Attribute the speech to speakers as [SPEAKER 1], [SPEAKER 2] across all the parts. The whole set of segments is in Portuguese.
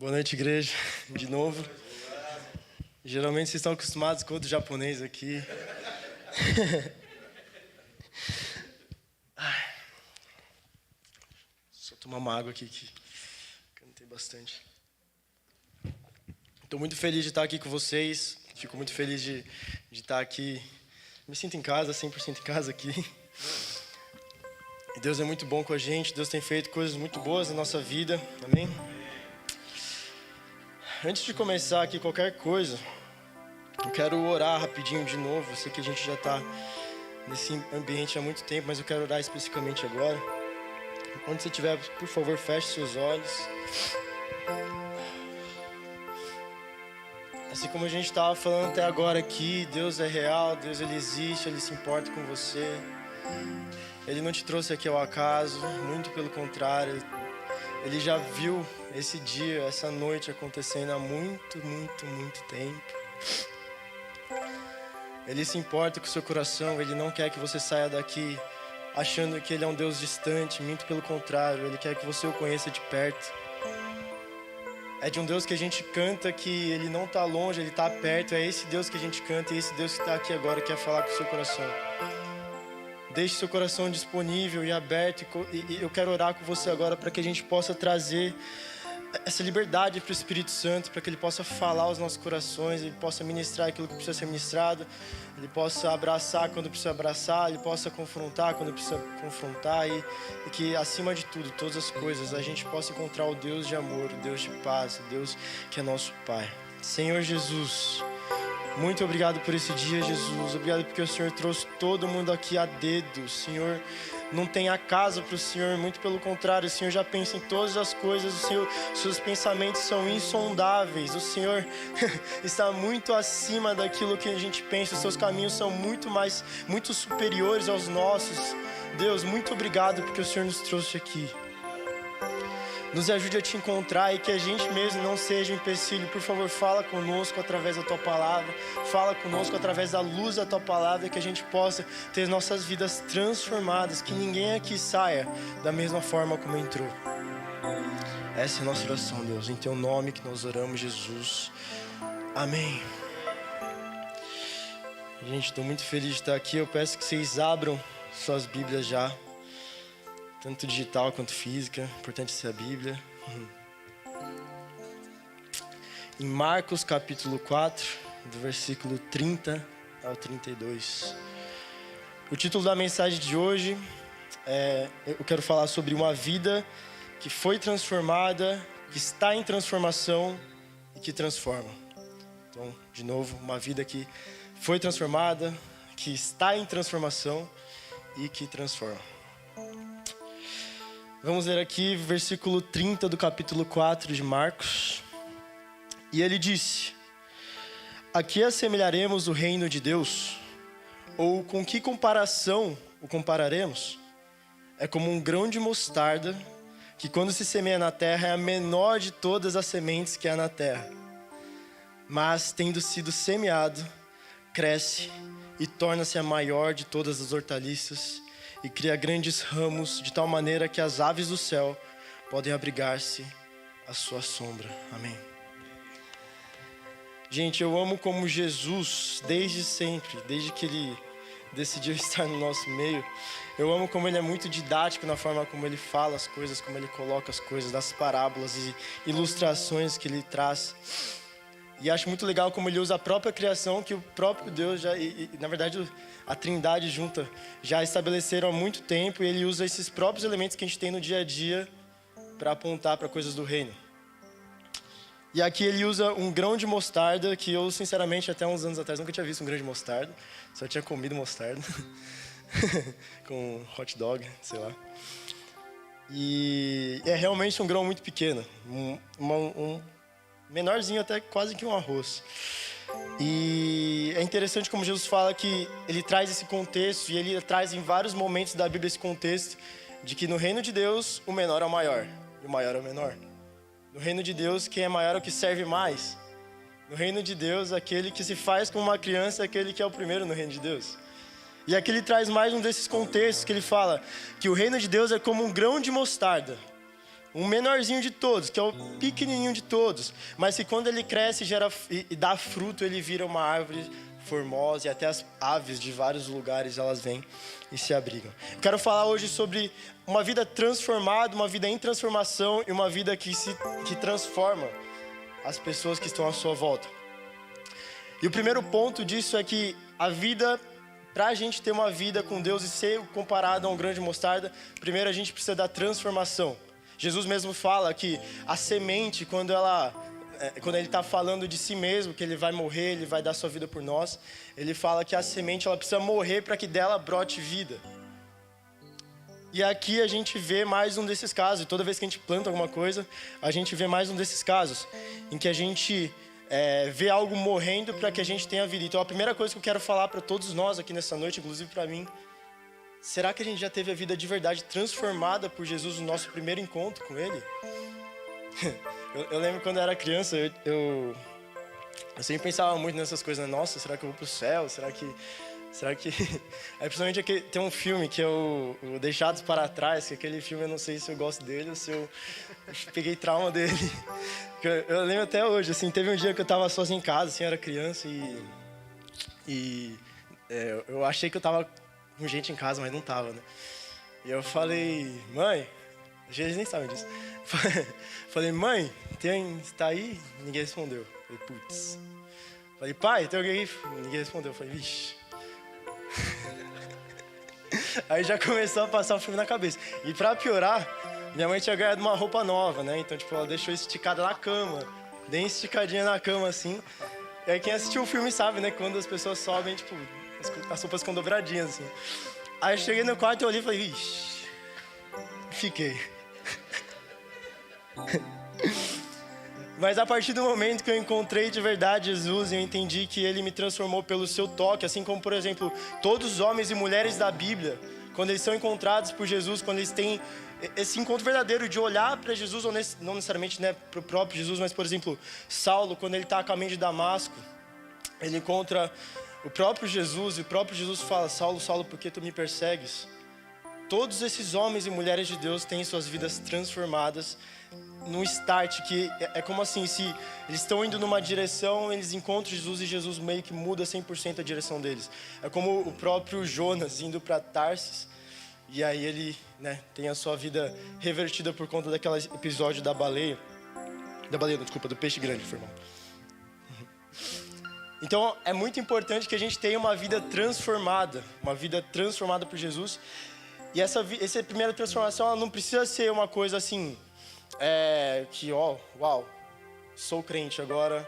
[SPEAKER 1] Boa noite, igreja, de novo. Geralmente vocês estão acostumados com outro japonês aqui. Só tomar uma água aqui que cantei bastante. Estou muito feliz de estar aqui com vocês. Fico muito feliz de estar aqui. Me sinto em casa, 100% em casa aqui. E Deus é muito bom com a gente. Deus tem feito coisas muito boas na nossa vida. Amém? Antes de começar aqui qualquer coisa, eu quero orar rapidinho de novo. Eu sei que a gente já está nesse ambiente há muito tempo, mas eu quero orar especificamente agora. Onde você estiver, por favor, feche seus olhos. Assim como a gente estava falando até agora aqui, Deus é real, Deus ele existe, Ele se importa com você. Ele não te trouxe aqui ao acaso, muito pelo contrário. Ele já viu esse dia, essa noite acontecendo há muito tempo. Ele se importa com o seu coração, Ele não quer que você saia daqui achando que Ele é um Deus distante, muito pelo contrário, Ele quer que você o conheça de perto. É de um Deus que a gente canta que Ele não está longe, Ele está perto, é esse Deus que a gente canta, é esse Deus que está aqui agora, quer falar com o seu coração. Deixe seu coração disponível e aberto, e eu quero orar com você agora para que a gente possa trazer essa liberdade para o Espírito Santo, para que Ele possa falar aos nossos corações, Ele possa ministrar aquilo que precisa ser ministrado, Ele possa abraçar quando precisa abraçar, Ele possa confrontar quando precisa confrontar, e que acima de tudo, todas as coisas, a gente possa encontrar o Deus de amor, o Deus de paz, o Deus que é nosso Pai. Senhor Jesus, muito obrigado por esse dia, Jesus. Obrigado porque o Senhor trouxe todo mundo aqui a dedo. O Senhor não tem acaso para o Senhor, muito pelo contrário. O Senhor já pensa em todas as coisas. Seus pensamentos são insondáveis. O Senhor está muito acima daquilo que a gente pensa. Os seus caminhos são muito superiores aos nossos. Deus, muito obrigado porque o Senhor nos trouxe aqui. Nos ajude a te encontrar e que a gente mesmo não seja um empecilho. Por favor, fala conosco através da Tua Palavra. Fala conosco através da luz da Tua Palavra, que a gente possa ter nossas vidas transformadas. Que ninguém aqui saia da mesma forma como entrou. Essa é a nossa oração, Deus. Em Teu nome que nós oramos, Jesus. Amém. Gente, estou muito feliz de estar aqui. Eu peço que vocês abram suas Bíblias já. Tanto digital quanto física, importante ser a Bíblia. Em Marcos capítulo 4, do versículo 30 ao 32. O título da mensagem de hoje eu quero falar sobre uma vida que foi transformada, que está em transformação e que transforma. Então, de novo, uma vida que foi transformada, que está em transformação e que transforma. Vamos ler aqui o versículo 30 do capítulo 4 de Marcos. E ele disse: a que assemelharemos o reino de Deus? Ou com que comparação o compararemos? É como um grão de mostarda, que quando se semeia na terra é a menor de todas as sementes que há na terra. Mas, tendo sido semeado, cresce e torna-se a maior de todas as hortaliças, e cria grandes ramos, de tal maneira que as aves do céu podem abrigar-se à sua sombra. Amém. Gente, eu amo como Jesus, desde sempre, desde que Ele decidiu estar no nosso meio, eu amo como Ele é muito didático na forma como Ele fala as coisas, como Ele coloca as coisas, das parábolas e ilustrações que Ele traz. E acho muito legal como Ele usa a própria criação, que o próprio Deus já, na verdade, a Trindade junta, já estabeleceram há muito tempo, e Ele usa esses próprios elementos que a gente tem no dia a dia para apontar para coisas do reino. E aqui Ele usa um grão de mostarda, que eu, sinceramente, até uns anos atrás nunca tinha visto um grão de mostarda, só tinha comido mostarda, com hot dog, sei lá. E é realmente um grão muito pequeno, um menorzinho até quase que um arroz. E é interessante como Jesus fala que Ele traz esse contexto, e Ele traz em vários momentos da Bíblia esse contexto de que no reino de Deus o menor é o maior e o maior é o menor. No reino de Deus, quem é maior é o que serve mais. No reino de Deus, aquele que se faz como uma criança é aquele que é o primeiro no reino de Deus. E aqui Ele traz mais um desses contextos que Ele fala que o reino de Deus é como um grão de mostarda. um menorzinho de todos, que é o pequenininho de todos, mas que quando ele cresce e dá fruto, ele vira uma árvore formosa e até as aves de vários lugares elas vêm e se abrigam. Eu quero falar hoje sobre uma vida transformada, uma vida em transformação e uma vida que transforma as pessoas que estão à sua volta. E o primeiro ponto disso é que a vida, para a gente ter uma vida com Deus e ser comparado a um grão de mostarda, primeiro a gente precisa da transformação. Jesus mesmo fala que a semente, quando ele está falando de si mesmo, que ele vai morrer, ele vai dar sua vida por nós, ele fala que a semente ela precisa morrer para que dela brote vida. E aqui a gente vê mais um desses casos, e toda vez que a gente planta alguma coisa, a gente vê mais um desses casos, em que a gente vê algo morrendo para que a gente tenha vida. Então a primeira coisa que eu quero falar para todos nós aqui nessa noite, inclusive para mim, será que a gente já teve a vida de verdade transformada por Jesus no nosso primeiro encontro com Ele? Eu lembro quando eu era criança, eu sempre pensava muito nessas coisas, né? Nossa, será que eu vou pro céu? Será que... Aí, principalmente aqui, tem um filme que é o Deixados para Trás, que aquele filme eu não sei se eu gosto dele ou se eu peguei trauma dele. Eu lembro até hoje, assim, teve um dia que eu tava sozinho em casa, assim, eu era criança eu achei que eu tava com gente em casa, mas não tava, né? E eu falei, mãe, eles nem sabem disso. Falei, mãe, tá aí? Ninguém respondeu. Falei, putz. Falei, pai, tem alguém aí? Ninguém respondeu. Falei, vixe. Aí já começou a passar o filme na cabeça. E pra piorar, minha mãe tinha ganhado uma roupa nova, né? Então, tipo, ela deixou esticada na cama. Bem esticadinha na cama, assim. E aí quem assistiu o filme sabe, né? Quando as pessoas sobem, tipo, as roupas ficam dobradinhas, assim. Aí eu cheguei no quarto e olhei e falei, ixi. Fiquei. Mas a partir do momento que eu encontrei de verdade Jesus, eu entendi que Ele me transformou pelo seu toque, assim como, por exemplo, todos os homens e mulheres da Bíblia, quando eles são encontrados por Jesus, quando eles têm esse encontro verdadeiro de olhar para Jesus, ou não necessariamente, né, para o próprio Jesus, mas, por exemplo, Saulo, quando ele está a caminho de Damasco, ele encontra o próprio Jesus, e o próprio Jesus fala, Saulo, Saulo, por que tu me persegues? Todos esses homens e mulheres de Deus têm suas vidas transformadas num start, que é como assim, se eles estão indo numa direção, eles encontram Jesus e Jesus meio que muda 100% a direção deles. É como o próprio Jonas indo para Tarsis, e aí ele, né, tem a sua vida revertida por conta daquele episódio do peixe grande, foi mal. Então é muito importante que a gente tenha uma vida transformada por Jesus. E essa primeira transformação, ela não precisa ser uma coisa assim, uau, sou crente, agora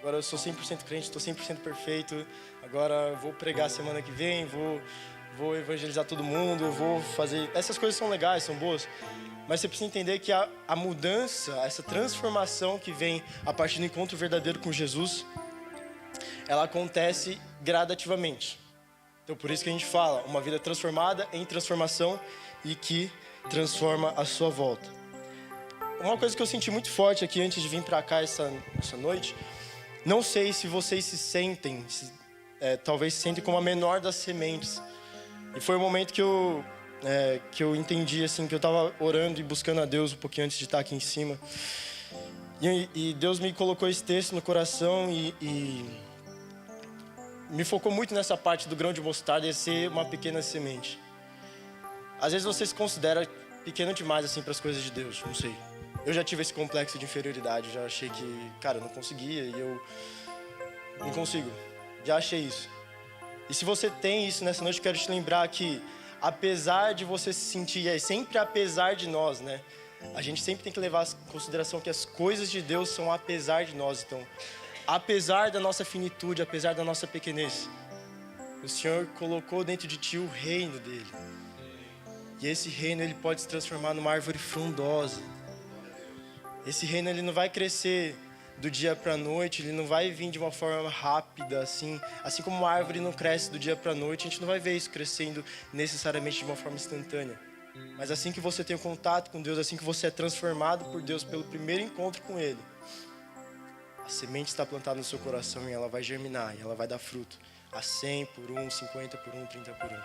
[SPEAKER 1] eu sou 100% crente, estou 100% perfeito, agora eu vou pregar semana que vem, vou evangelizar todo mundo, eu vou fazer... Essas coisas são legais, são boas, mas você precisa entender que a mudança, essa transformação que vem a partir do encontro verdadeiro com Jesus, ela acontece gradativamente. Então, por isso que a gente fala, uma vida transformada em transformação e que transforma a sua volta. Uma coisa que eu senti muito forte aqui antes de vir para cá essa noite, não sei se vocês se sentem, talvez se sentem como a menor das sementes. E foi o momento que eu entendi, assim, que eu estava orando e buscando a Deus um pouquinho antes de estar aqui em cima. E Deus me colocou esse texto no coração e me focou muito nessa parte do grão de mostarda e ser uma pequena semente. Às vezes você se considera pequeno demais assim para as coisas de Deus, não sei. Eu já tive esse complexo de inferioridade, já achei que, cara, eu não conseguia e eu não consigo. Já achei isso. E se você tem isso nessa noite, eu quero te lembrar que apesar de você se sentir, é sempre apesar de nós, né? A gente sempre tem que levar em consideração que as coisas de Deus são apesar de nós, então apesar da nossa finitude, apesar da nossa pequenez, o Senhor colocou dentro de ti o reino dele. E esse reino ele pode se transformar numa árvore frondosa. Esse reino ele não vai crescer do dia para a noite, ele não vai vir de uma forma rápida, assim como uma árvore não cresce do dia para a noite, a gente não vai ver isso crescendo necessariamente de uma forma instantânea. Mas assim que você tem o contato com Deus, assim que você é transformado por Deus pelo primeiro encontro com Ele, a semente está plantada no seu coração e ela vai germinar, e ela vai dar fruto. A 100 por 1, 50 por 1, 30 por 1.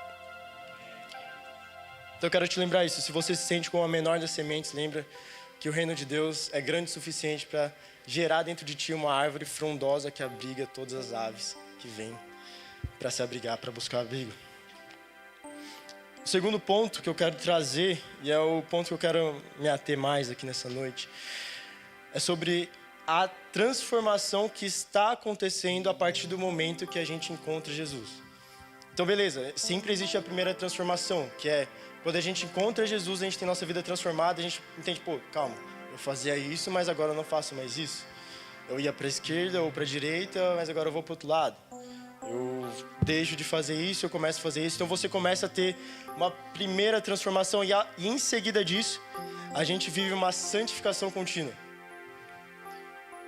[SPEAKER 1] Então eu quero te lembrar isso. Se você se sente como a menor das sementes, lembra que o reino de Deus é grande o suficiente para gerar dentro de ti uma árvore frondosa que abriga todas as aves que vêm para se abrigar, para buscar abrigo. O segundo ponto que eu quero trazer, e é o ponto que eu quero me ater mais aqui nessa noite, é sobre a transformação que está acontecendo a partir do momento que a gente encontra Jesus. Então, beleza, sempre existe a primeira transformação, que é quando a gente encontra Jesus, a gente tem nossa vida transformada, a gente entende, pô, calma, eu fazia isso, mas agora eu não faço mais isso. Eu ia para a esquerda ou para a direita, mas agora eu vou para o outro lado. Eu deixo de fazer isso, eu começo a fazer isso. Então você começa a ter uma primeira transformação e em seguida disso, a gente vive uma santificação contínua.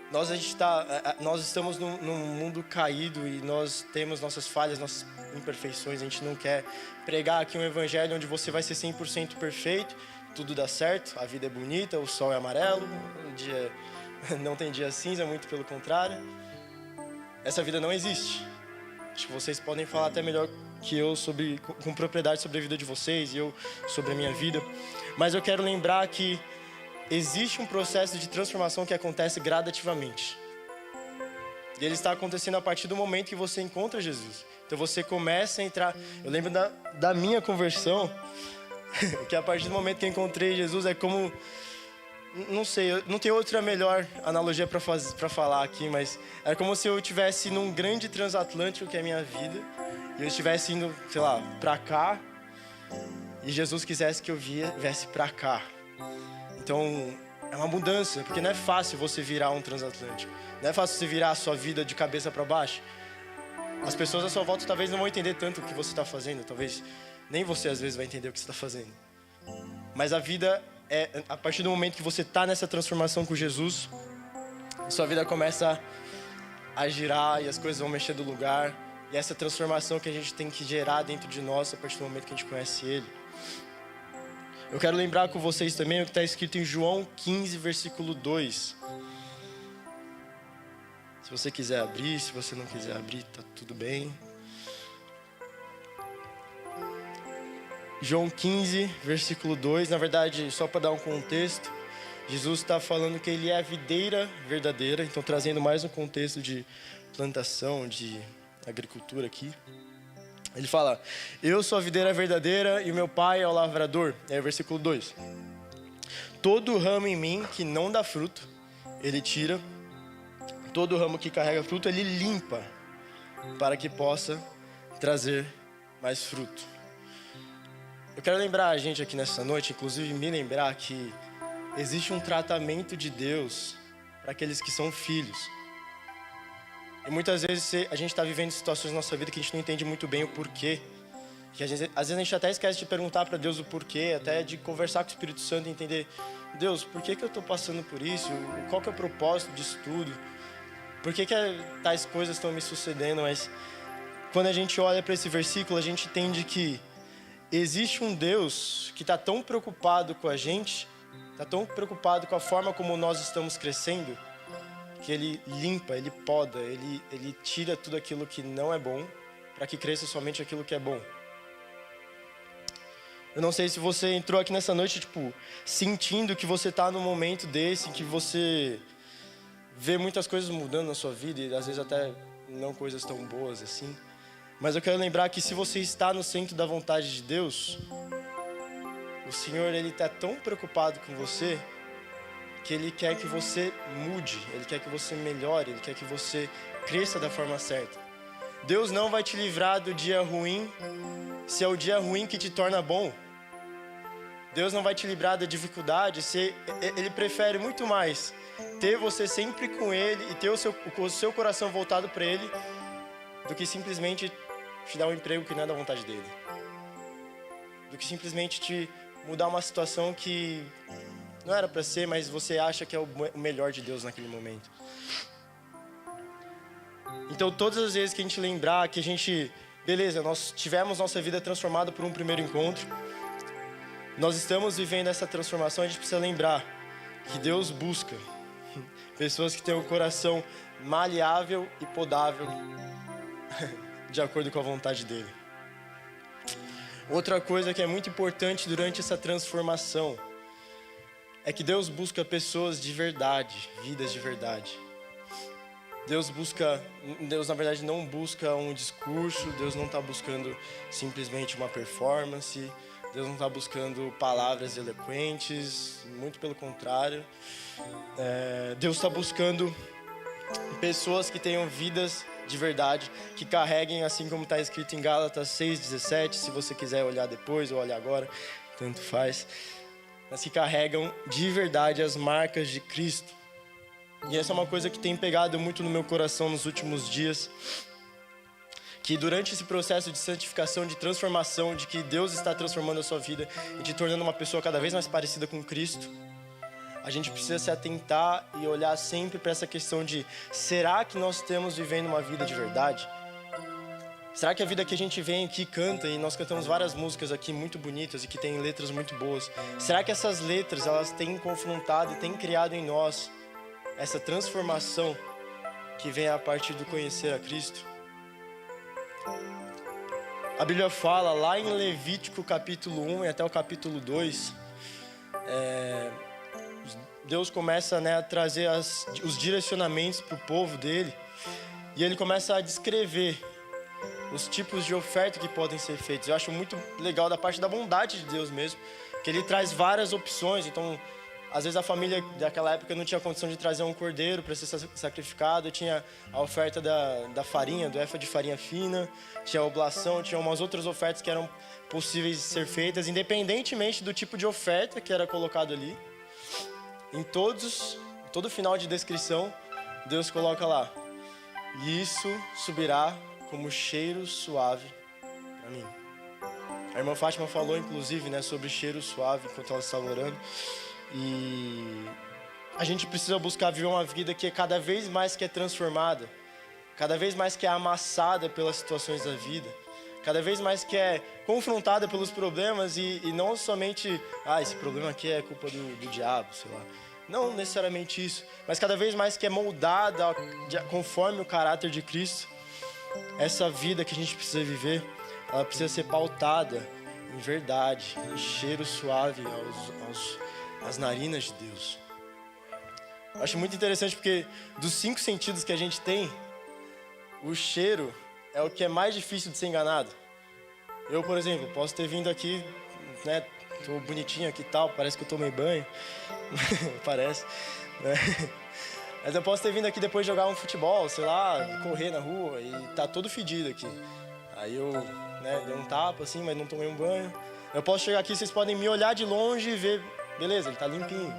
[SPEAKER 1] Nós estamos num mundo caído e nós temos nossas falhas, nossas imperfeições. A gente não quer pregar aqui um evangelho onde você vai ser 100% perfeito, tudo dá certo, a vida é bonita, o sol é amarelo, o dia não tem dia cinza, muito pelo contrário. Essa vida não existe. Acho que vocês podem falar até melhor que eu com propriedade sobre a vida de vocês e eu sobre a minha vida. Mas eu quero lembrar que existe um processo de transformação que acontece gradativamente. E ele está acontecendo a partir do momento que você encontra Jesus. Então você começa a entrar... Eu lembro da minha conversão, que a partir do momento que eu encontrei Jesus é como... Não sei, não tem outra melhor analogia para falar aqui, mas é como se eu estivesse num grande transatlântico que é a minha vida, e eu estivesse indo, sei lá, para cá, e Jesus quisesse que eu viesse para cá. Então, é uma mudança, porque não é fácil você virar um transatlântico. Não é fácil você virar a sua vida de cabeça para baixo. As pessoas à sua volta talvez não vão entender tanto o que você está fazendo. Talvez nem você às vezes vai entender o que você está fazendo. Mas a vida a partir do momento que você está nessa transformação com Jesus, sua vida começa a girar e as coisas vão mexer do lugar. E essa transformação que a gente tem que gerar dentro de nós a partir do momento que a gente conhece Ele. Eu quero lembrar com vocês também o que está escrito em João 15, versículo 2. Se você quiser abrir, se você não quiser abrir, tá tudo bem. João 15, versículo 2. Na verdade, só para dar um contexto, Jesus está falando que Ele é a videira verdadeira. Então, trazendo mais um contexto de plantação, de agricultura aqui. Ele fala, eu sou a videira verdadeira e o meu pai é o lavrador. É o versículo 2. Todo ramo em mim que não dá fruto, Ele tira. Todo ramo que carrega fruto, Ele limpa, para que possa trazer mais fruto. Eu quero lembrar a gente aqui nessa noite, inclusive me lembrar que existe um tratamento de Deus para aqueles que são filhos. E muitas vezes a gente está vivendo situações na nossa vida que a gente não entende muito bem o porquê. Que às vezes a gente até esquece de perguntar para Deus o porquê, até de conversar com o Espírito Santo e entender, Deus, por que eu estou passando por isso? Qual que é o propósito disso tudo? Por que tais coisas estão me sucedendo? Mas quando a gente olha para esse versículo, a gente entende que existe um Deus que está tão preocupado com a gente, está tão preocupado com a forma como nós estamos crescendo, que Ele limpa, Ele poda, Ele tira tudo aquilo que não é bom, para que cresça somente aquilo que é bom. Eu não sei se você entrou aqui nessa noite, sentindo que você está num momento desse, em que você vê muitas coisas mudando na sua vida, e às vezes até não coisas tão boas assim. Mas eu quero lembrar que se você está no centro da vontade de Deus, o Senhor, Ele está tão preocupado com você, que Ele quer que você mude, Ele quer que você melhore, Ele quer que você cresça da forma certa. Deus não vai te livrar do dia ruim, se é o dia ruim que te torna bom. Deus não vai te livrar da dificuldade, se Ele prefere muito mais ter você sempre com Ele e ter o seu coração voltado para Ele, do que simplesmente te dar um emprego que não é da vontade dEle. Do que simplesmente te mudar uma situação que não era para ser, mas você acha que é o melhor de Deus naquele momento. Então, todas as vezes que a gente lembrar que a gente... Beleza, nós tivemos nossa vida transformada por um primeiro encontro. Nós estamos vivendo essa transformação, a gente precisa lembrar que Deus busca pessoas que têm um coração maleável e podável de acordo com a vontade dEle. Outra coisa que é muito importante durante essa transformação é que Deus busca pessoas de verdade, vidas de verdade. Deus na verdade não busca um discurso, Deus não está buscando simplesmente uma performance, Deus não está buscando palavras eloquentes, muito pelo contrário. Deus está buscando pessoas que tenham vidas de verdade, que carreguem, assim como está escrito em Gálatas 6,17, se você quiser olhar depois ou olhar agora, tanto faz, mas que carregam de verdade as marcas de Cristo. E essa é uma coisa que tem pegado muito no meu coração nos últimos dias, que durante esse processo de santificação, de transformação, de que Deus está transformando a sua vida e te tornando uma pessoa cada vez mais parecida com Cristo, a gente precisa se atentar e olhar sempre para essa questão de: será que nós estamos vivendo uma vida de verdade? Será que a vida que a gente vem aqui canta, e nós cantamos várias músicas aqui muito bonitas e que tem letras muito boas, será que essas letras elas têm confrontado e têm criado em nós essa transformação que vem a partir do conhecer a Cristo? A Bíblia fala lá em Levítico capítulo 1 e até o capítulo 2, Deus começa, a trazer os direcionamentos para o povo dele, e ele começa a descrever os tipos de oferta que podem ser feitos. Eu acho muito legal da parte da bondade de Deus mesmo, que ele traz várias opções. Então, às vezes a família daquela época não tinha condição de trazer um cordeiro para ser sacrificado, tinha a oferta da farinha, do efa de farinha fina, tinha a oblação, tinha umas outras ofertas que eram possíveis de ser feitas, independentemente do tipo de oferta que era colocado ali. Em todo final de descrição, Deus coloca lá: e isso subirá como cheiro suave para mim. A irmã Fátima falou, inclusive, sobre cheiro suave enquanto ela estava orando. E a gente precisa buscar viver uma vida que é cada vez mais que é transformada, cada vez mais que é amassada pelas situações da vida, cada vez mais que é confrontada pelos problemas e não somente, esse problema aqui é culpa do diabo, sei lá. Não necessariamente isso, mas cada vez mais que é moldada conforme o caráter de Cristo. Essa vida que a gente precisa viver, ela precisa ser pautada em verdade, em cheiro suave às narinas de Deus. Eu acho muito interessante porque dos 5 sentidos que a gente tem, o cheiro é o que é mais difícil de ser enganado. Eu, por exemplo, posso ter vindo aqui, tô bonitinho aqui e tal, parece que eu tomei banho, parece, Mas eu posso ter vindo aqui depois jogar um futebol, sei lá, correr na rua e tá todo fedido aqui. Aí eu, dei um tapa assim, mas não tomei um banho. Eu posso chegar aqui, vocês podem me olhar de longe e ver, beleza, ele tá limpinho.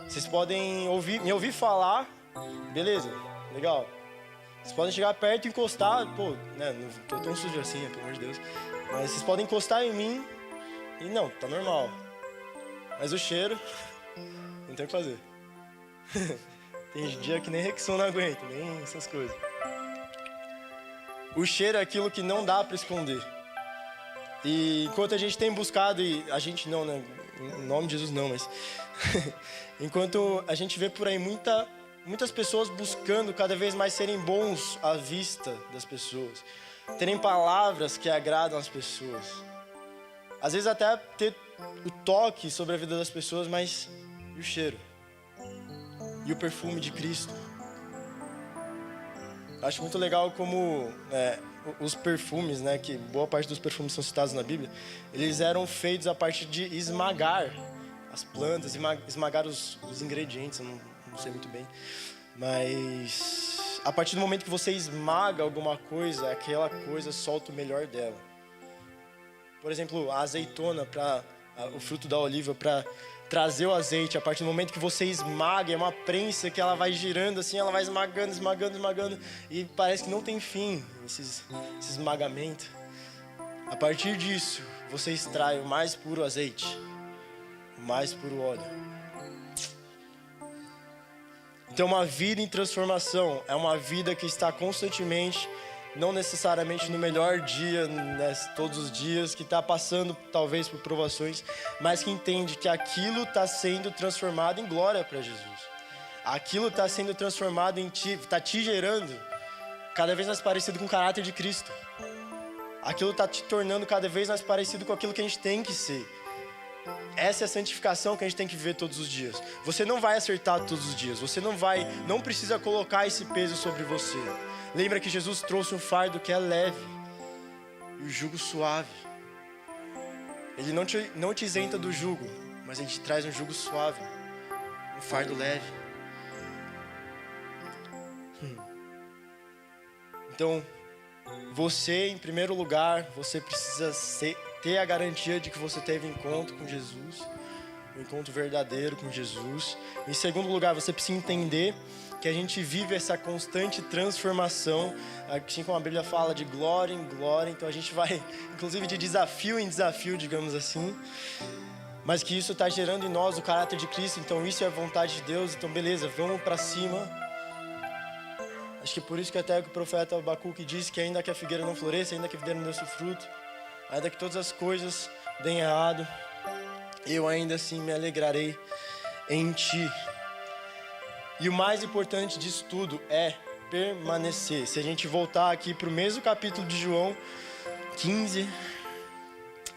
[SPEAKER 1] Vocês podem me ouvir falar, beleza, legal. Vocês podem chegar perto e encostar, não tô tão sujo assim, pelo amor de Deus. Mas vocês podem encostar em mim e não, tá normal. Mas o cheiro, não tem o que fazer. Tem dia que nem Rexona não aguenta, nem essas coisas. O cheiro é aquilo que não dá para esconder. E enquanto a gente tem buscado, e a gente não, em nome de Jesus não, mas... enquanto a gente vê por aí muitas pessoas buscando cada vez mais serem bons à vista das pessoas, terem palavras que agradam as pessoas. Às vezes até ter o toque sobre a vida das pessoas, mas e o cheiro? E o perfume de Cristo? Acho muito legal como os perfumes, que boa parte dos perfumes são citados na Bíblia, eles eram feitos a partir de esmagar as plantas, esmagar os ingredientes, eu não sei muito bem. Mas a partir do momento que você esmaga alguma coisa, aquela coisa solta o melhor dela. Por exemplo, a azeitona, o fruto da oliva, para trazer o azeite, a partir do momento que você esmaga, é uma prensa que ela vai girando assim, ela vai esmagando, e parece que não tem fim, esse esmagamento. A partir disso, você extrai o mais puro azeite, o mais puro óleo. Então, uma vida em transformação é uma vida que está constantemente, não necessariamente no melhor dia, todos os dias, que está passando talvez por provações, mas que entende que aquilo está sendo transformado em glória para Jesus. Aquilo está sendo transformado em ti, está te gerando cada vez mais parecido com o caráter de Cristo. aquilo está te tornando cada vez mais parecido com aquilo que a gente tem que ser. Essa é a santificação que a gente tem que viver todos os dias. Você não vai acertar todos os dias. Você não precisa colocar esse peso sobre você. Lembra que Jesus trouxe um fardo que é leve e o jugo suave. Ele não te isenta do jugo, mas ele te traz um jugo suave, um fardo leve. Então, você, em primeiro lugar, você precisa ter a garantia de que você teve encontro com Jesus, um encontro verdadeiro com Jesus. Em segundo lugar, você precisa entender que a gente vive essa constante transformação, assim como a Bíblia fala, de glória em glória. Então a gente vai, inclusive, de desafio em desafio, digamos assim. Mas que isso está gerando em nós o caráter de Cristo. Então isso é a vontade de Deus. Então beleza, vamos para cima. Acho que por isso que até o profeta Abacuque disse que ainda que a figueira não floresça, ainda que a videira não dê seu fruto, ainda que todas as coisas deem errado, eu ainda assim me alegrarei em ti. E o mais importante disso tudo é permanecer. Se a gente voltar aqui para o mesmo capítulo de João 15,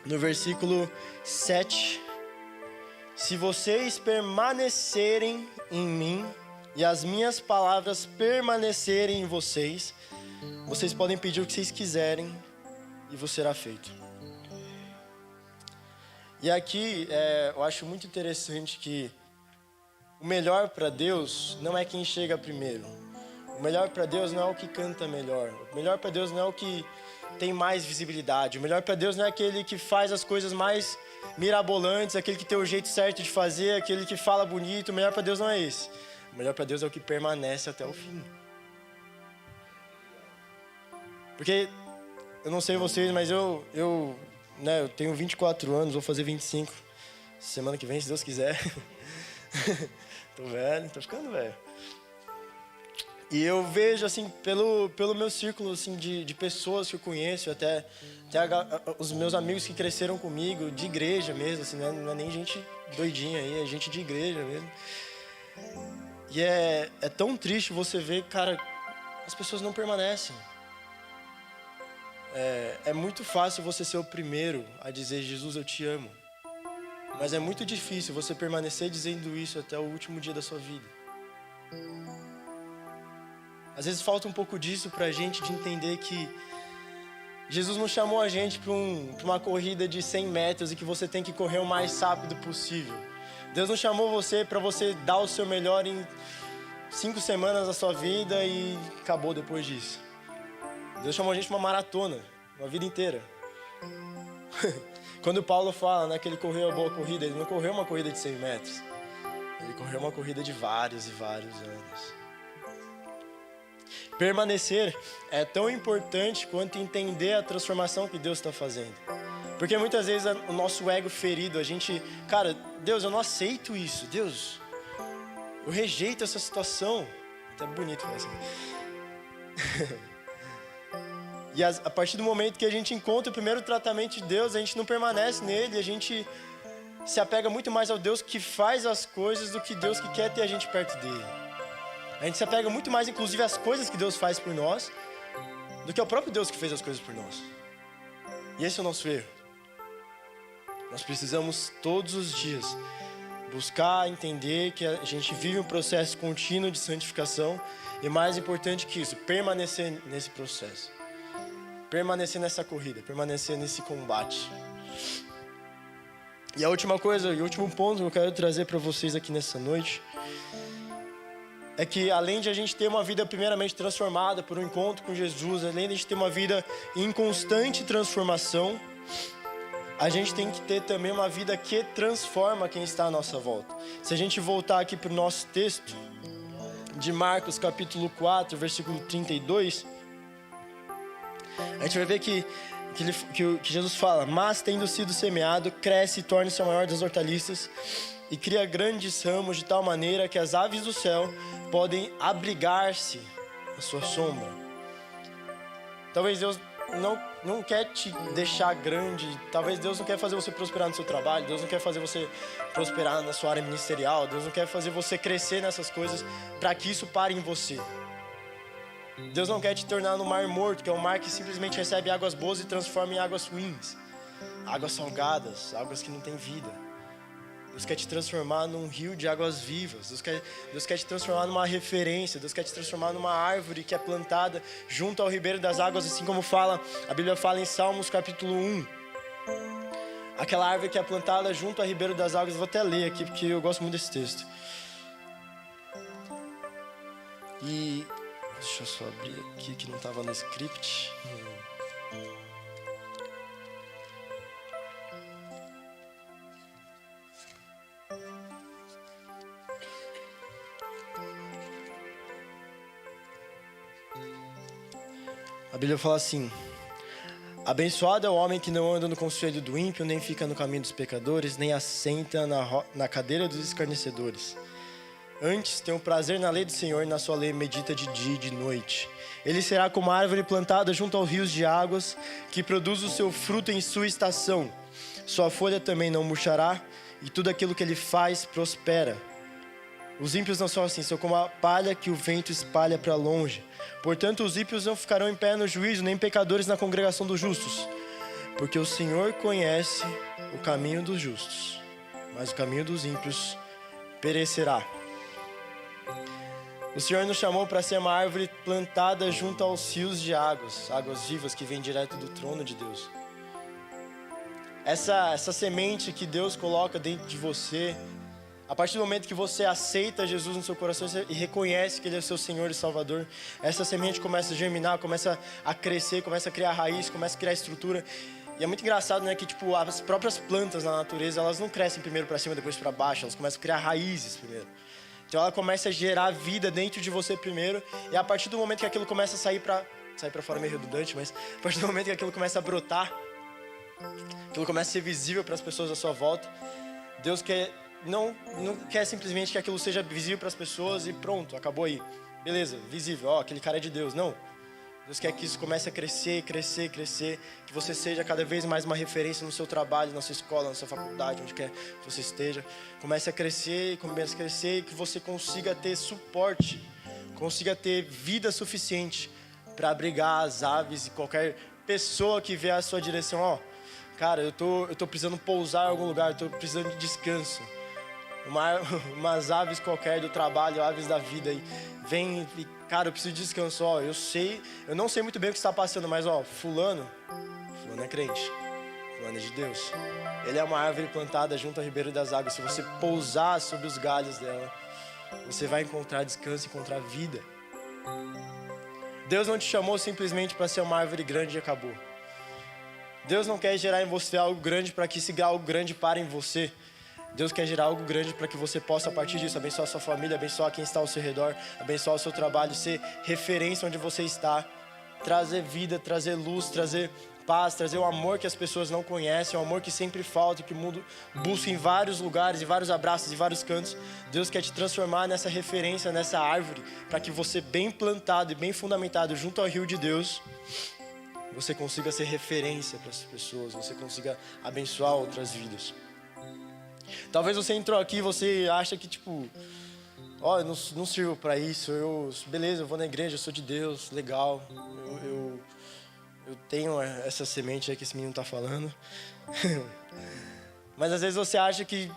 [SPEAKER 1] no versículo 7. Se vocês permanecerem em mim e as minhas palavras permanecerem em vocês, vocês podem pedir o que vocês quiserem e vos será feito. E aqui eu acho muito interessante que o melhor para Deus não é quem chega primeiro. O melhor para Deus não é o que canta melhor. O melhor para Deus não é o que tem mais visibilidade. O melhor para Deus não é aquele que faz as coisas mais mirabolantes, aquele que tem o jeito certo de fazer, aquele que fala bonito. O melhor para Deus não é esse. O melhor para Deus é o que permanece até o fim. Porque, eu não sei vocês, mas eu tenho 24 anos, vou fazer 25 semana que vem, se Deus quiser. Tô velho, tô ficando velho. E eu vejo, assim, pelo meu círculo, assim, de pessoas que eu conheço, até os meus amigos que cresceram comigo, de igreja mesmo, assim, não é nem gente doidinha aí, é gente de igreja mesmo. E é tão triste você ver, cara, as pessoas não permanecem. É muito fácil você ser o primeiro a dizer, Jesus, eu te amo. Mas é muito difícil você permanecer dizendo isso até o último dia da sua vida. Às vezes falta um pouco disso pra gente, de entender que Jesus não chamou a gente pra uma corrida de 100 metros e que você tem que correr o mais rápido possível. Deus não chamou você pra você dar o seu melhor em 5 semanas da sua vida e acabou depois disso. Deus chamou a gente pra uma maratona, uma vida inteira. Quando Paulo fala, né, que ele correu a boa corrida, ele não correu uma corrida de 100 metros. Ele correu uma corrida de vários e vários anos. Permanecer é tão importante quanto entender a transformação que Deus está fazendo. Porque muitas vezes o nosso ego ferido, a gente... Cara, Deus, eu não aceito isso. Deus, eu rejeito essa situação. Até bonito falar assim. E a partir do momento que a gente encontra o primeiro tratamento de Deus, a gente não permanece nele, a gente se apega muito mais ao Deus que faz as coisas do que Deus que quer ter a gente perto dele. A gente se apega muito mais, inclusive, às coisas que Deus faz por nós, do que ao próprio Deus que fez as coisas por nós. E esse é o nosso erro. Nós precisamos, todos os dias, buscar entender que a gente vive um processo contínuo de santificação e, mais importante que isso, permanecer nesse processo. Permanecer nessa corrida, permanecer nesse combate. E a última coisa, e o último ponto que eu quero trazer para vocês aqui nessa noite é que além de a gente ter uma vida primeiramente transformada por um encontro com Jesus, além de a gente ter uma vida em constante transformação, a gente tem que ter também uma vida que transforma quem está à nossa volta. Se a gente voltar aqui para o nosso texto de Marcos capítulo 4, versículo 32, a gente vai ver que Jesus fala: mas tendo sido semeado, cresce e torna-se a maior das hortaliças e cria grandes ramos de tal maneira que as aves do céu podem abrigar-se à sua sombra. Talvez Deus não quer te deixar grande, talvez Deus não quer fazer você prosperar no seu trabalho, Deus não quer fazer você prosperar na sua área ministerial, Deus não quer fazer você crescer nessas coisas para que isso pare em você. Deus não quer te tornar no mar morto, que é um mar que simplesmente recebe águas boas e transforma em águas ruins. Águas salgadas, águas que não têm vida. Deus quer te transformar num rio de águas vivas. Deus quer te transformar numa referência. Deus quer te transformar numa árvore que é plantada junto ao ribeiro das águas, assim como a Bíblia fala em Salmos capítulo 1. Aquela árvore que é plantada junto ao ribeiro das águas. Vou até ler aqui porque eu gosto muito desse texto. E deixa eu só abrir aqui que não estava no script. A Bíblia fala assim: abençoado é o homem que não anda no conselho do ímpio, nem fica no caminho dos pecadores, nem assenta na cadeira dos escarnecedores. Antes, tem o prazer na lei do Senhor, e na sua lei medita de dia e de noite. Ele será como a árvore plantada junto aos rios de águas, que produz o seu fruto em sua estação. Sua folha também não murchará, e tudo aquilo que ele faz prospera. Os ímpios não são assim, são como a palha que o vento espalha para longe. Portanto, os ímpios não ficarão em pé no juízo, nem pecadores na congregação dos justos. Porque o Senhor conhece o caminho dos justos, mas o caminho dos ímpios perecerá. O Senhor nos chamou para ser uma árvore plantada junto aos rios de águas, águas vivas que vêm direto do trono de Deus. Essa semente que Deus coloca dentro de você, a partir do momento que você aceita Jesus no seu coração e reconhece que Ele é seu Senhor e Salvador, essa semente começa a germinar, começa a crescer, começa a criar raiz, começa a criar estrutura. E é muito engraçado, né, que tipo, as próprias plantas na natureza, elas não crescem primeiro para cima, depois para baixo, elas começam a criar raízes primeiro. Então ela começa a gerar vida dentro de você primeiro, e a partir do momento que aquilo começa a sair para fora é meio redundante, mas a partir do momento que aquilo começa a brotar, aquilo começa a ser visível para as pessoas à sua volta, Deus não quer simplesmente que aquilo seja visível para as pessoas e pronto, acabou aí. Beleza, visível, aquele cara é de Deus. Não. Deus quer que isso comece a crescer, crescer, crescer, que você seja cada vez mais uma referência no seu trabalho, na sua escola, na sua faculdade, onde quer que você esteja. Comece a crescer e que você consiga ter suporte, consiga ter vida suficiente para abrigar as aves e qualquer pessoa que vier à sua direção. Cara, eu tô precisando pousar em algum lugar, eu tô precisando de descanso. Umas aves qualquer do trabalho, aves da vida aí, vem e, cara, eu preciso de descanso. Eu não sei muito bem o que está passando, mas fulano é crente, fulano é de Deus. Ele é uma árvore plantada junto ao ribeiro das águas. Se você pousar sobre os galhos dela, você vai encontrar descanso, encontrar vida. Deus não te chamou simplesmente para ser uma árvore grande e acabou. Deus não quer gerar em você algo grande para que esse algo grande pare em você. Deus quer gerar algo grande para que você possa, a partir disso, abençoar a sua família, abençoar quem está ao seu redor, abençoar o seu trabalho, ser referência onde você está, trazer vida, trazer luz, trazer paz, trazer o amor que as pessoas não conhecem, o amor que sempre falta, que o mundo busca em vários lugares, em vários abraços, em vários cantos. Deus quer te transformar nessa referência, nessa árvore, para que você, bem plantado e bem fundamentado junto ao rio de Deus, você consiga ser referência para as pessoas, você consiga abençoar outras vidas. Talvez você entrou aqui e você acha que eu não sirvo para isso, beleza, eu vou na igreja, eu sou de Deus, legal, eu tenho essa semente aí que esse menino está falando. Mas às vezes você acha que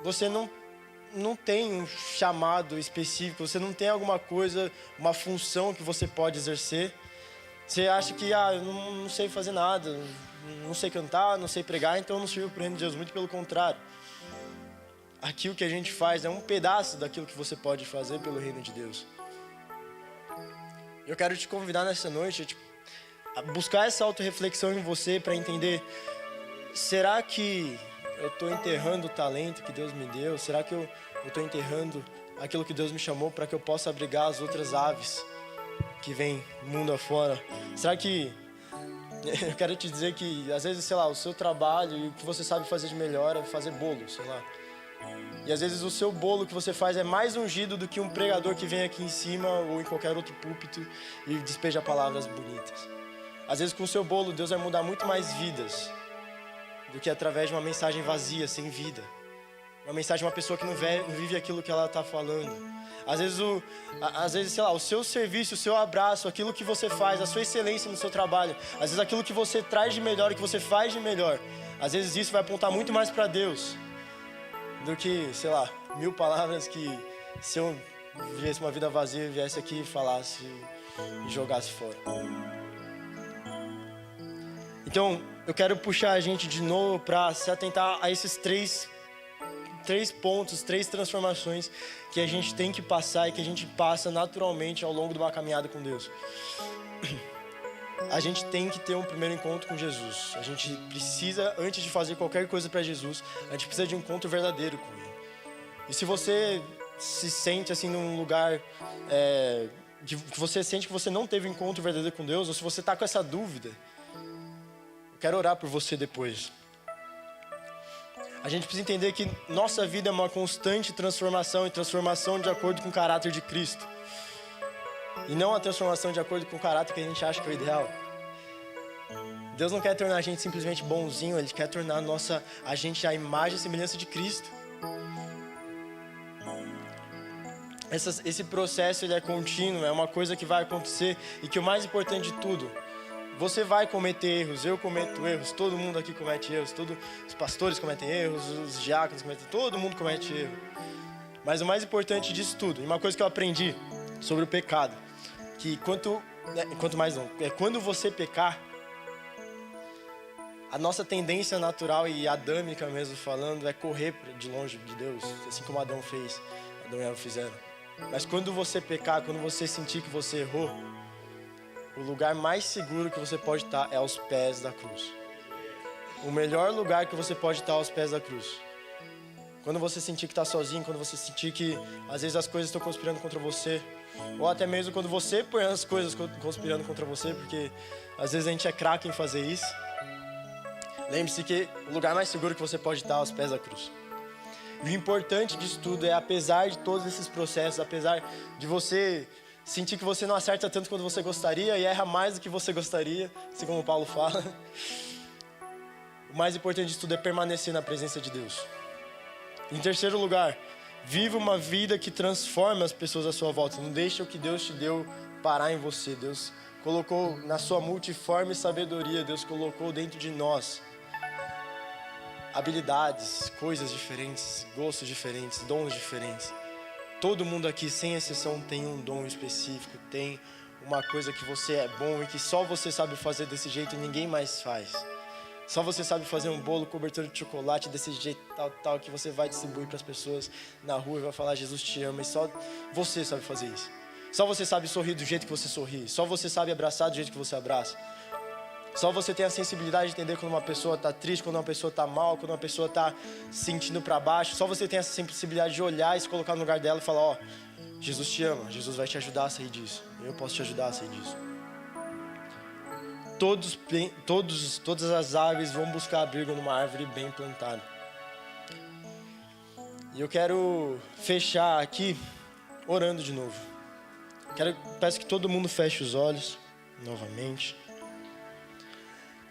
[SPEAKER 1] você não tem um chamado específico, você não tem alguma coisa, uma função que você pode exercer. Você acha que eu não sei fazer nada, não sei cantar, não sei pregar, então eu não sirvo para o reino de Deus. Muito pelo contrário. Aqui o que a gente faz é um pedaço daquilo que você pode fazer pelo reino de Deus. Eu quero te convidar nessa noite a buscar essa autorreflexão em você para entender: será que eu estou enterrando o talento que Deus me deu? Será que eu estou enterrando aquilo que Deus me chamou para que eu possa abrigar as outras aves que vêm mundo afora? Será que... Eu quero te dizer que às vezes, o seu trabalho e o que você sabe fazer de melhor é fazer bolo, E às vezes o seu bolo que você faz é mais ungido do que um pregador que vem aqui em cima ou em qualquer outro púlpito e despeja palavras bonitas. Às vezes com o seu bolo Deus vai mudar muito mais vidas do que através de uma mensagem vazia, sem vida. uma mensagem de uma pessoa que não vive aquilo que ela está falando. Às vezes, sei lá, o seu serviço, o seu abraço, aquilo que você faz, a sua excelência no seu trabalho, às vezes aquilo que você traz de melhor e que você faz de melhor, às vezes isso vai apontar muito mais para Deus do que, sei lá, 1000 palavras que se eu vivesse uma vida vazia, viesse aqui e falasse e jogasse fora. Então, eu quero puxar a gente de novo para se atentar a esses três pontos, 3 transformações que a gente tem que passar e que a gente passa naturalmente ao longo de uma caminhada com Deus. A gente tem que ter um primeiro encontro com Jesus. A gente precisa, antes de fazer qualquer coisa para Jesus, a gente precisa de um encontro verdadeiro com Ele. E se você se sente assim num lugar que você sente que você não teve um encontro verdadeiro com Deus, ou se você está com essa dúvida, eu quero orar por você depois. A gente precisa entender que nossa vida é uma constante transformação e transformação de acordo com o caráter de Cristo. E não a transformação de acordo com o caráter que a gente acha que é o ideal. Deus não quer tornar a gente simplesmente bonzinho, Ele quer tornar a gente a imagem e semelhança de Cristo. Esse processo ele é contínuo, é uma coisa que vai acontecer e que o mais importante de tudo, você vai cometer erros, eu cometo erros, todo mundo aqui comete erros, os pastores cometem erros, os diáconos cometem, todo mundo comete erro. Mas o mais importante disso tudo, e uma coisa que eu aprendi sobre o pecado, que quando você pecar, a nossa tendência natural e adâmica mesmo falando é correr de longe de Deus, assim como Adão fez, Adão e Eva fizeram. Mas quando você pecar, quando você sentir que você errou, o lugar mais seguro que você pode estar é aos pés da cruz. O melhor lugar que você pode estar é aos pés da cruz. Quando você sentir que está sozinho, quando você sentir que às vezes as coisas estão conspirando contra você, ou até mesmo quando você põe as coisas conspirando contra você, porque às vezes a gente é craque em fazer isso. Lembre-se que o lugar mais seguro que você pode estar é aos pés da cruz. E o importante disso tudo é, apesar de todos esses processos, apesar de você sentir que você não acerta tanto quanto você gostaria e erra mais do que você gostaria, assim como o Paulo fala, o mais importante disso tudo é permanecer na presença de Deus. Em terceiro lugar, viva uma vida que transforma as pessoas à sua volta. Não deixe o que Deus te deu parar em você. Deus colocou na sua multiforme sabedoria, Deus colocou dentro de nós habilidades, coisas diferentes, gostos diferentes, dons diferentes. Todo mundo aqui, sem exceção, tem um dom específico, tem uma coisa que você é bom e que só você sabe fazer desse jeito e ninguém mais faz. Só você sabe fazer um bolo cobertura de chocolate desse jeito, tal, que você vai distribuir para as pessoas na rua e vai falar Jesus te ama, e só você sabe fazer isso. Só você sabe sorrir do jeito que você sorri, só você sabe abraçar do jeito que você abraça. Só você tem a sensibilidade de entender quando uma pessoa está triste, quando uma pessoa está mal, quando uma pessoa está se sentindo para baixo. Só você tem essa sensibilidade de olhar e se colocar no lugar dela e falar, ó, Jesus te ama, Jesus vai te ajudar a sair disso. Eu posso te ajudar a sair disso. Todas as aves vão buscar abrigo numa árvore bem plantada. E eu quero fechar aqui orando de novo. Peço que todo mundo feche os olhos novamente.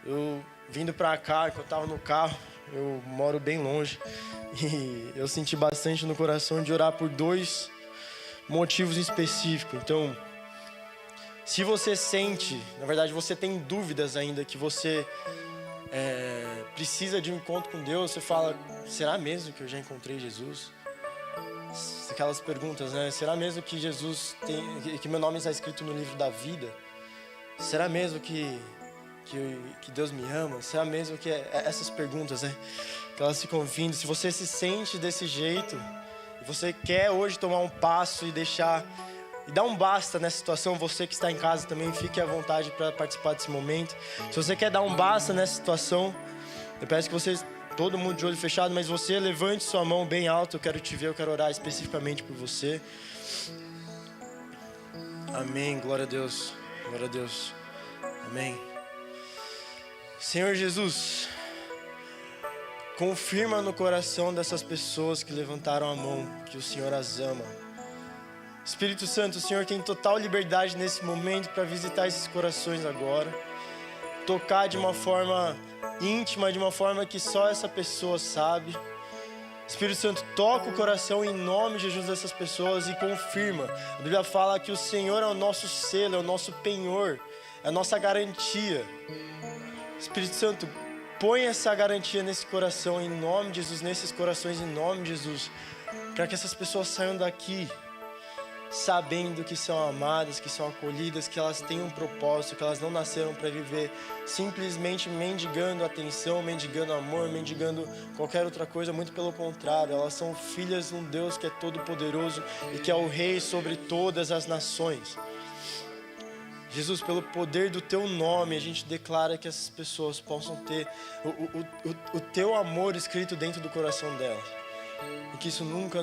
[SPEAKER 1] Eu vindo pra cá, quando eu tava no carro, eu moro bem longe, e eu senti bastante no coração de orar por 2 motivos específicos. Então, se você sente, na verdade você tem dúvidas ainda que você precisa de um encontro com Deus, você fala, será mesmo que eu já encontrei Jesus? Aquelas perguntas, né? Será mesmo que Jesus que meu nome está escrito no livro da vida? Será mesmo que Deus me ama? Será mesmo que essas perguntas, né? Que elas ficam vindo. Se você se sente desse jeito e você quer hoje tomar um passo e dar um basta nessa situação, você que está em casa também, fique à vontade para participar desse momento. Se você quer dar um basta nessa situação, eu peço que vocês, todo mundo de olho fechado, mas você levante sua mão bem alto. Eu quero te ver, eu quero orar especificamente por você. Amém, glória a Deus, glória a Deus. Amém. Senhor Jesus, confirma no coração dessas pessoas que levantaram a mão que o Senhor as ama. Espírito Santo, o Senhor tem total liberdade nesse momento para visitar esses corações agora, tocar de uma forma íntima, de uma forma que só essa pessoa sabe. Espírito Santo, toca o coração em nome de Jesus dessas pessoas e confirma. A Bíblia fala que o Senhor é o nosso selo, é o nosso penhor, é a nossa garantia. Espírito Santo, põe essa garantia nesse coração em nome de Jesus, nesses corações em nome de Jesus, para que essas pessoas saiam daqui sabendo que são amadas, que são acolhidas, que elas têm um propósito, que elas não nasceram para viver simplesmente mendigando atenção, mendigando amor, mendigando qualquer outra coisa, muito pelo contrário, elas são filhas de um Deus que é todo poderoso e que é o Rei sobre todas as nações. Jesus, pelo poder do Teu nome, a gente declara que essas pessoas possam ter o Teu amor escrito dentro do coração delas. E que isso nunca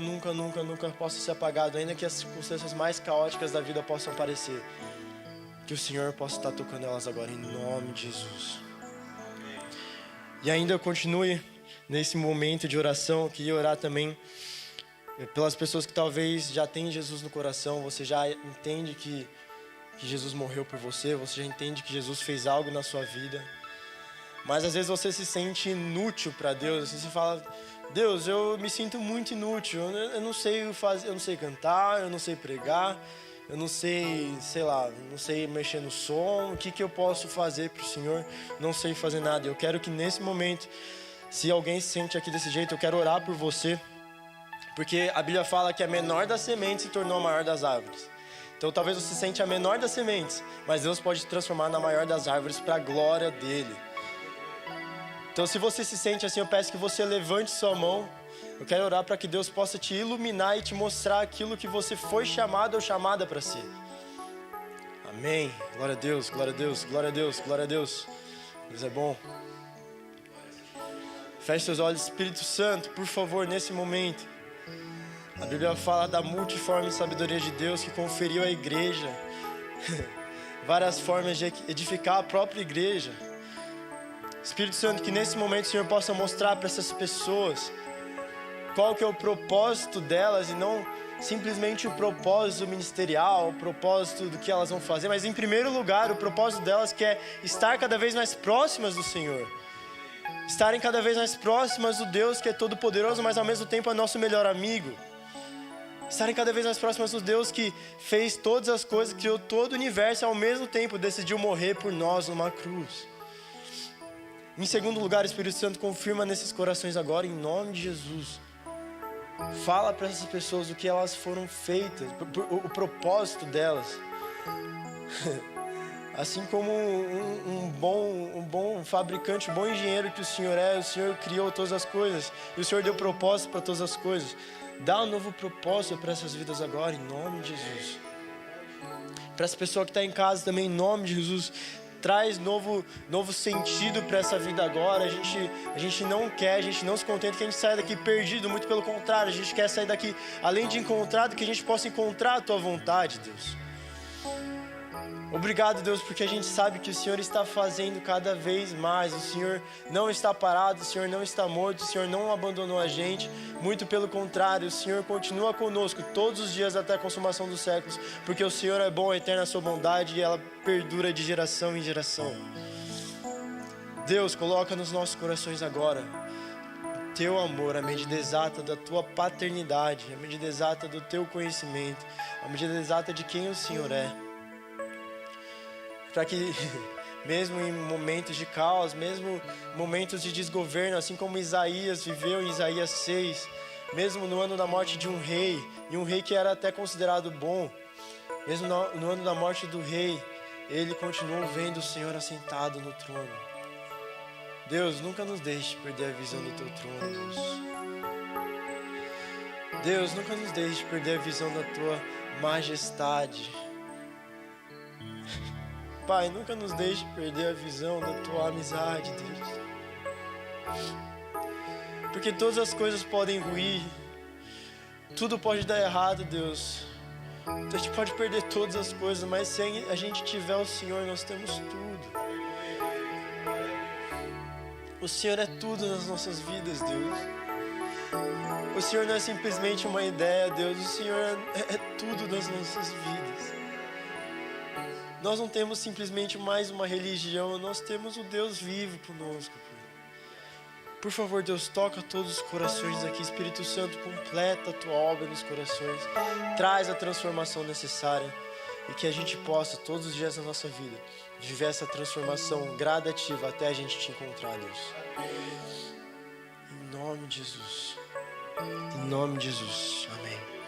[SPEAKER 1] possa ser apagado, ainda que as circunstâncias mais caóticas da vida possam aparecer. Que o Senhor possa estar tocando elas agora, em nome de Jesus. E ainda continue nesse momento de oração, eu queria orar também pelas pessoas que talvez já têm Jesus no coração, você já entende que Jesus morreu por você, você já entende que Jesus fez algo na sua vida. Mas às vezes você se sente inútil para Deus, você fala: Deus, eu me sinto muito inútil, eu não sei fazer, eu não sei cantar, eu não sei pregar, eu não sei, não sei mexer no som, o que eu posso fazer para o Senhor? Não sei fazer nada. Eu quero que nesse momento, se alguém se sente aqui desse jeito, eu quero orar por você, porque a Bíblia fala que a menor das sementes se tornou a maior das árvores. Então talvez você se sente a menor das sementes, mas Deus pode te transformar na maior das árvores para a glória dEle. Então, se você se sente assim, eu peço que você levante sua mão. Eu quero orar para que Deus possa te iluminar e te mostrar aquilo que você foi chamado ou chamada para ser. Amém. Glória a Deus, glória a Deus, glória a Deus, glória a Deus. Deus é bom. Feche seus olhos, Espírito Santo, por favor, nesse momento. A Bíblia fala da multiforme sabedoria de Deus que conferiu à igreja várias formas de edificar a própria igreja. Espírito Santo, que nesse momento o Senhor possa mostrar para essas pessoas qual que é o propósito delas e não simplesmente o propósito ministerial, o propósito do que elas vão fazer, mas em primeiro lugar o propósito delas que é estar cada vez mais próximas do Senhor, estarem cada vez mais próximas do Deus que é todo poderoso, mas ao mesmo tempo é nosso melhor amigo, estarem cada vez mais próximas do Deus que fez todas as coisas, criou todo o universo e ao mesmo tempo decidiu morrer por nós numa cruz. Em segundo lugar, Espírito Santo, confirma nesses corações agora, em nome de Jesus. Fala para essas pessoas o que elas foram feitas, o propósito delas. Assim como um bom fabricante, um bom engenheiro que o Senhor é, o Senhor criou todas as coisas. E o Senhor deu propósito para todas as coisas. Dá um novo propósito para essas vidas agora, em nome de Jesus. Para essa pessoa que está em casa também, em nome de Jesus. Traz novo sentido para essa vida agora. A gente não se contenta que a gente saia daqui perdido, muito pelo contrário, a gente quer sair daqui, além de encontrado, que a gente possa encontrar a Tua vontade, Deus. Obrigado, Deus, porque a gente sabe que o Senhor está fazendo cada vez mais. O Senhor não está parado, o Senhor não está morto, o Senhor não abandonou a gente. Muito pelo contrário, o Senhor continua conosco todos os dias até a consumação dos séculos, porque o Senhor é bom, eterna a sua bondade e ela perdura de geração em geração. Deus, coloca nos nossos corações agora Teu amor, a medida exata da Tua paternidade, a medida exata do Teu conhecimento, a medida exata de quem o Senhor é. Para que, mesmo em momentos de caos, mesmo momentos de desgoverno, assim como Isaías viveu em Isaías 6, mesmo no ano da morte de um rei, e um rei que era até considerado bom, mesmo no ano da morte do rei, ele continuou vendo o Senhor assentado no trono. Deus, nunca nos deixe perder a visão do Teu trono, Deus. Deus, nunca nos deixe perder a visão da Tua majestade. Pai, nunca nos deixe perder a visão da Tua amizade, Deus. Porque todas as coisas podem ruir, tudo pode dar errado, Deus. A gente pode perder todas as coisas, mas se a gente tiver o Senhor, nós temos tudo. O Senhor é tudo nas nossas vidas, Deus. O Senhor não é simplesmente uma ideia, Deus. O Senhor é tudo nas nossas vidas. Nós não temos simplesmente mais uma religião, nós temos o Deus vivo conosco, Pai. Por favor, Deus, toca todos os corações aqui. Espírito Santo, completa a tua obra nos corações. Traz a transformação necessária. E que a gente possa, todos os dias da nossa vida, viver essa transformação gradativa até a gente te encontrar, Deus. Em nome de Jesus. Em nome de Jesus. Amém.